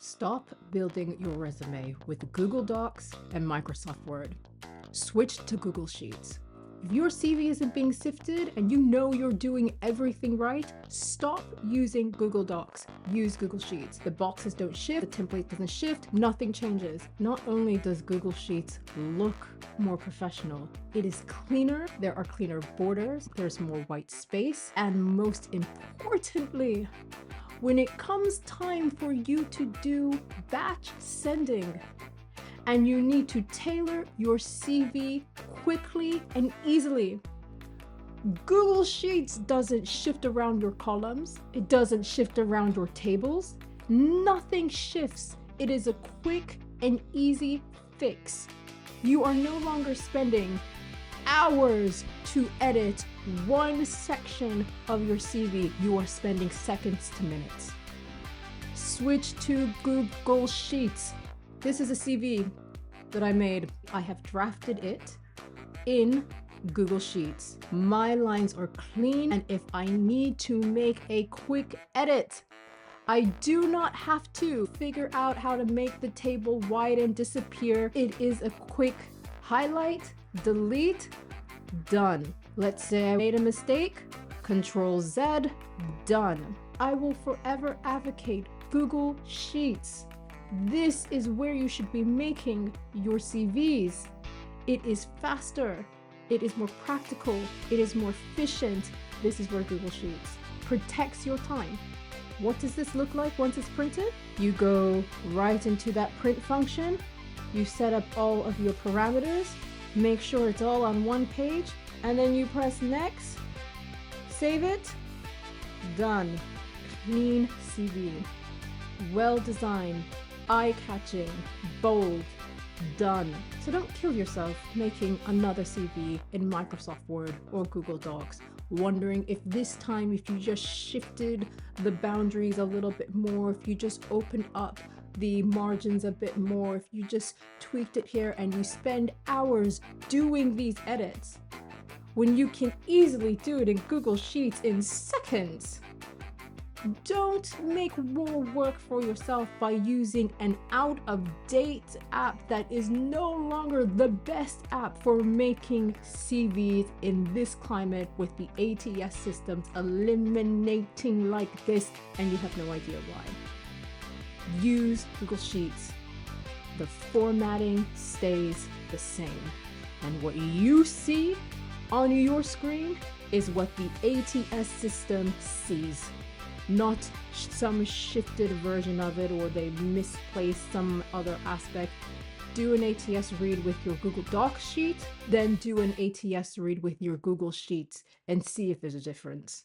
Stop building your resume with Google Docs and Microsoft Word. Switch to Google Sheets. If your CV isn't being sifted and you know you're doing everything right, stop using Google Docs. Use Google Sheets. The boxes don't shift, the template doesn't shift, nothing changes. Not only does Google Sheets look more professional, it is cleaner, there are cleaner borders, there's more white space, and most importantly, when it comes time for you to do batch sending and you need to tailor your CV quickly and easily, Google Sheets doesn't shift around your columns. It doesn't shift around your tables. Nothing shifts. It is a quick and easy fix. You are no longer spending hours to edit one section of your CV. You are spending seconds to minutes. Switch to Google Sheets. This is a CV that I made. I have drafted it in Google Sheets. My lines are clean, and if I need to make a quick edit, I do not have to figure out how to make the table wide and disappear. It is a quick highlight, delete, done. Let's say I made a mistake, Control Z, done. I will forever advocate Google Sheets. This is where you should be making your CVs. It is faster, it is more practical, it is more efficient. This is where Google Sheets protects your time. What does this look like once it's printed? You go right into that print function, you set up all of your parameters, make sure it's all on one page, and then you press next, save it, done. Clean CV, well designed, eye-catching, bold, done. So don't kill yourself making another CV in Microsoft Word or Google Docs, wondering if this time, if you just shifted the boundaries a little bit more, if you just opened up the margins a bit more, if you just tweaked it here, and you spend hours doing these edits when you can easily do it in Google Sheets in seconds. Don't make more work for yourself by using an out-of-date app that is no longer the best app for making CVs in this climate, with the ATS systems eliminating like this, and you have no idea why. Use Google Sheets. The formatting stays the same, and what you see on your screen is what the ATS system sees. Not some shifted version of it, or they misplaced some other aspect. Do an ATS read with your Google Docs sheet, then do an ATS read with your Google Sheets and see if there's a difference.